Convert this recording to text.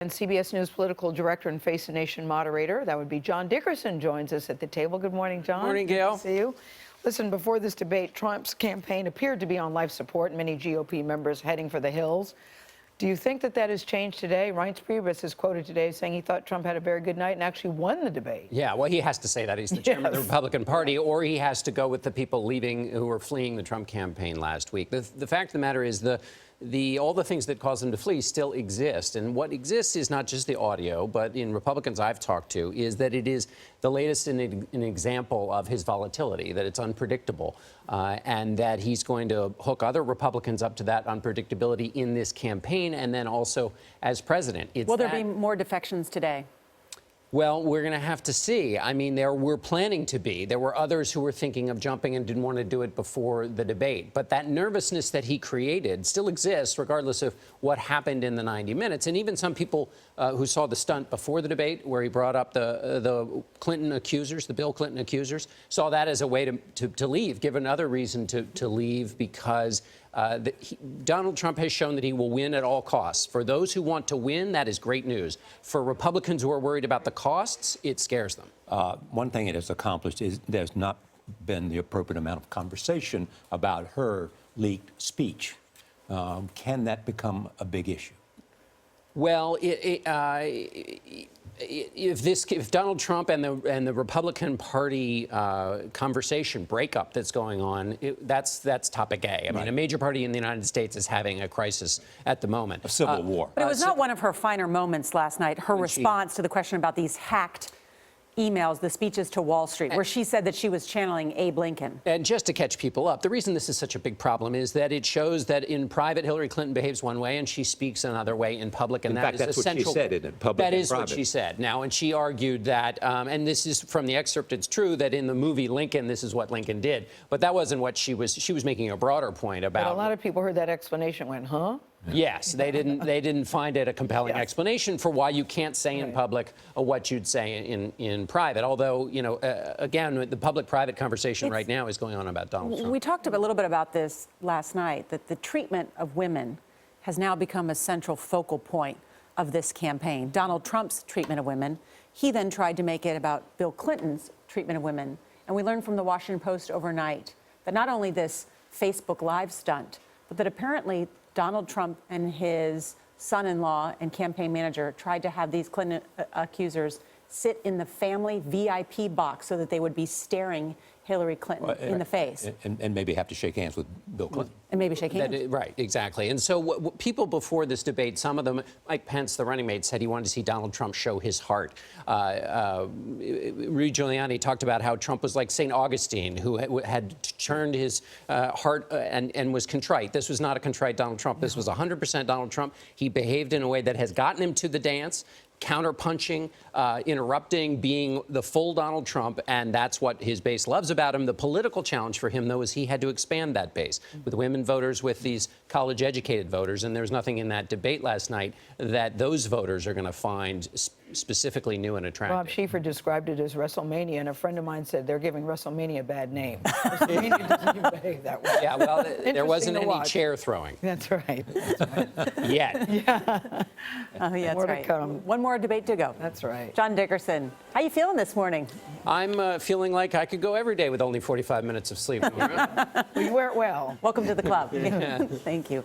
And CBS News political director and Face the Nation moderator, that would be John Dickerson, joins us at the table. Good morning, John. Morning, Gail. Good to see you. Listen, before this debate, Trump's campaign appeared to be on life support, many GOP members heading for the hills. Do you think that has changed today? Reince Priebus is quoted today saying he thought Trump had a very good night and actually won the debate. Yeah, well, he has to say that. He's the chairman of the Republican Party, or he has to go with the people leaving who were fleeing the Trump campaign last week. The fact of the matter is all the things that caused them to flee still exist. And what exists is not just the audio, but in Republicans I've talked to, is that it is the latest in an example of his volatility, that it's unpredictable, and that he's going to hook other Republicans up to that unpredictability in this campaign and then also as president. Will there be more defections today? Well, we're going to have to see. I mean, there were planning to be. There were others who were thinking of jumping and didn't want to do it before the debate. But that nervousness that he created still exists, regardless of what happened in the 90 minutes. And even some people who saw the stunt before the debate, where he brought up the Clinton accusers, the Bill Clinton accusers, saw that as a way to leave, give another reason to leave, because Donald Trump has shown that he will win at all costs. For those who want to win, that is great news. For Republicans who are worried about the costs, it scares them. One thing it has accomplished is there's not been the appropriate amount of conversation about her leaked speech. Can that become a big issue? Well, if Donald Trump and the Republican Party conversation breakup that's going on, that's topic A. I mean, a major party in the United States is having a crisis at the moment. A civil war. But it was not one of her finer moments last night, her response to the question about these hacked emails, the speeches to Wall Street, where she said that she was channeling Abe Lincoln. And just to catch people up, the reason this is such a big problem is that it shows that in private, Hillary Clinton behaves one way and she speaks another way in public. And in fact, that's essential. What she said in public. That is what she said. Now, and she argued that, and this is from the excerpt, it's true that in the movie Lincoln, this is what Lincoln did. But that wasn't what she was making a broader point about. But a lot of people heard that explanation and went, huh? Yes, they didn't find it a compelling explanation for why you can't say in public what you'd say in private. Although, you know, again, the public-private conversation right now is going on about Donald Trump. We talked a little bit about this last night, that the treatment of women has now become a central focal point of this campaign. Donald Trump's treatment of women, he then tried to make it about Bill Clinton's treatment of women. And we learned from the Washington Post overnight that not only this Facebook Live stunt, but that apparently Donald Trump and his son-in-law and campaign manager tried to have these Clinton accusers sit in the family VIP box so that they would be staring Hillary Clinton in the face. And maybe have to shake hands with Bill Clinton. And maybe shake hands. Right, exactly. And so people before this debate, some of them, Mike Pence, the running mate, said he wanted to see Donald Trump show his heart. Rudy Giuliani talked about how Trump was like St. Augustine, who had turned his heart and was contrite. This was not a contrite Donald Trump. This was 100% Donald Trump. He behaved in a way that has gotten him to the dance, counterpunching, interrupting, being the full Donald Trump, and that's what his base loves about him. The political challenge for him, though, is he had to expand that base with women voters, with these college-educated voters, and there's nothing in that debate last night that those voters are going to find specifically new and attractive. Rob Schieffer described it as WrestleMania, and a friend of mine said they're giving WrestleMania a bad name. WrestleMania doesn't even behave that way. Yeah, well, there wasn't any chair throwing. That's right. That's right. Yet. Yeah. Oh, yeah, that's right. One more debate to go. That's right. John Dickerson, how you feeling this morning? I'm feeling like I could go every day with only 45 minutes of sleep. Well, you wear it well. Welcome to the club. Thank you.